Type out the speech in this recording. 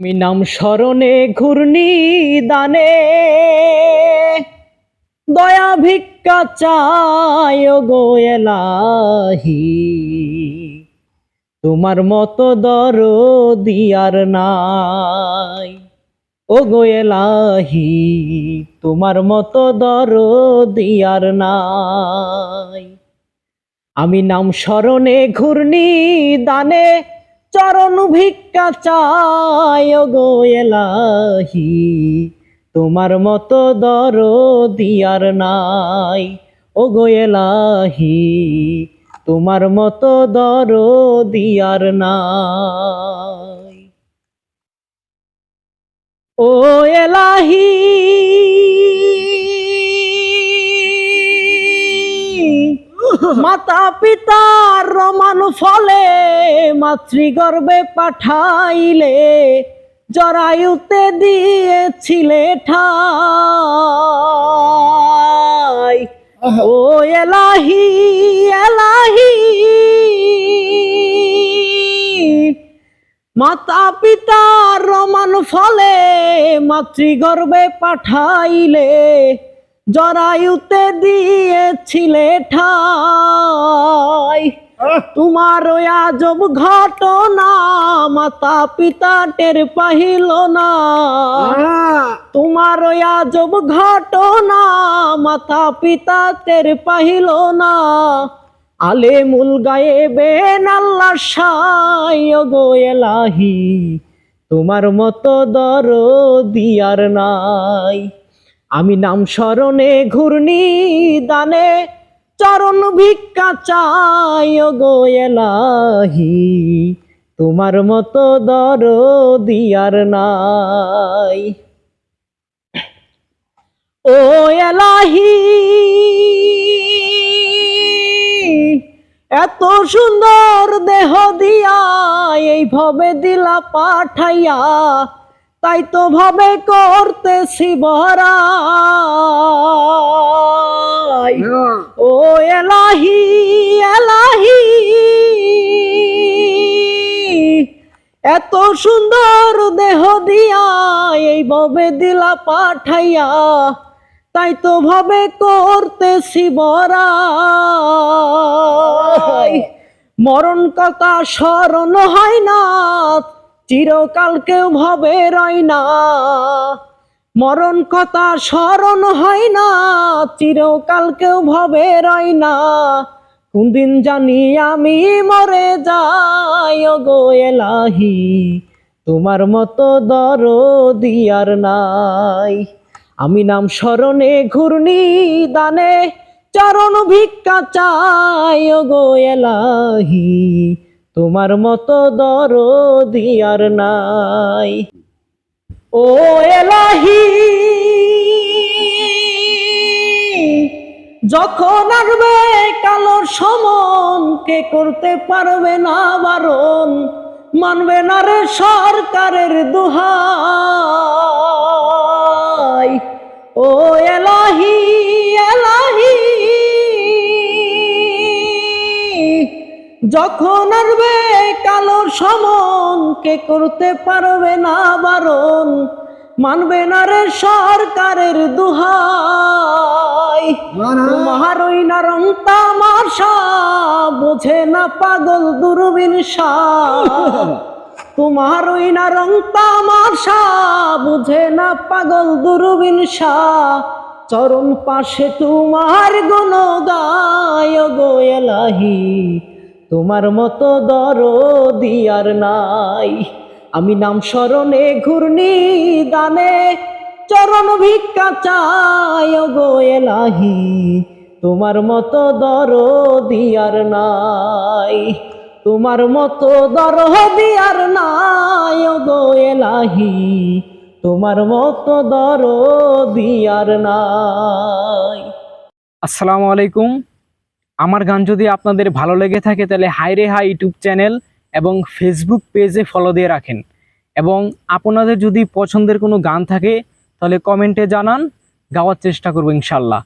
আমি নাম স্মরণে ঘূর্ণি দানে দয়া ভিক্ষা চায় গো এলাহি, তোমার মতো দরদি আর নাই। ও গো এলাহি, তোমার মতো দরদি আর নাই। আমি নাম স্মরণে ঘূর্ণি দানে চরণ ভিক্ষা চায় গো এলাহি, তোমার মতো দরদি আর নাই। ও গো এলাহি, তোমার মতো দরদি আর নাই। ও এলাহি, মাতা পিতার রমান ফলে মাতৃগর্ভে পাঠাইলে জরায়ুতে দিয়েছিলে ঠাই। ও এলাহি এলাহি, মাতা পিতার রমান ফলে মাতৃগর্ভে পাঠাইলে জরায়ুতে দিয়েছিলে ঠাই। তোমার ওই আজব ঘটনা মাতা পিতা টের পাহিল না। তোমার ওই আজব ঘটনা মাতা পিতা টের পাহিল না। আলেমুল গায়েবেন আল্লাহ শাই গো এলাহি, তোমার মতো দরদি আর নাই। আমি নাম স্মরণে ঘূর্ণি দানে চরণ ভিক্ষা চাই গো এলাহি, তোমার মতো দরদি আর নাই। ও এলাহি, এত সুন্দর দেহ দিয়া এইভাবে দিলা পাঠাইয়া, তাই তো ভাবে করতেছি বড়াই। ও এলাহি এলাহি, এত সুন্দর দেহ দিয়া এইভাবে দিলা পাঠাইয়া, তাই তো ভাবে করতেছি বড়াই। মরণ কথা স্মরণ হয় না, চিরকাল কেউ ভাবে রয় না। মরণ কথা স্মরণ হয় না, চিরকাল কেউ ভাবে রয় না। কোন দিন জানি আমি মরে যাই গো এলাহি, তোমার মতো দরদি আর নাই। আমি নাম স্মরণে ঘূর্ণি দানে চরণ ভিক্ষা চাই গো এলাহি, তোমার মতো দরদি আর নাই। ও এলাহি, যখন আসবে কালোর সমন কে করতে পারবে না বারণ, মানবে না রে সরকারের দোহাই। ও এলাহি এলাহি, যখন আসবে কালোর সমন কে করতে পারবে না বারণ, মানবে না রে সরকারের দোহাই। তোমার ওই না রং তামাশা বোঝে না পাগল দূরবীন শাহ। তোমার ওই না রং তামাশা বুঝে না পাগল দূরবীন শাহ। চরণ পাশে তোমার গুণ গায় গো এলাহি, তোমার মতো দরদি আর নাই। আমি নাম স্মরণে ঘূর্ণি দানে চরণ ভিক্ষা চাই গো এলাহি, তোমার মতো দরদি আর নাই। তোমার মতো দরদি আর নাই গো এলাহি, তোমার মতো দরদি আর নাই। আসসালামু আলাইকুম। আমার গান যদি আপনাদের ভালো লেগে থাকে তাহলে হাই রে হাই ইউটিউব চ্যানেল এবং ফেসবুক পেজে ফলো দিয়ে রাখেন, এবং আপনাদের যদি পছন্দের কোনো গান থাকে তাহলে কমেন্টে জানান, গাওয়ার চেষ্টা করব ইনশাল্লাহ।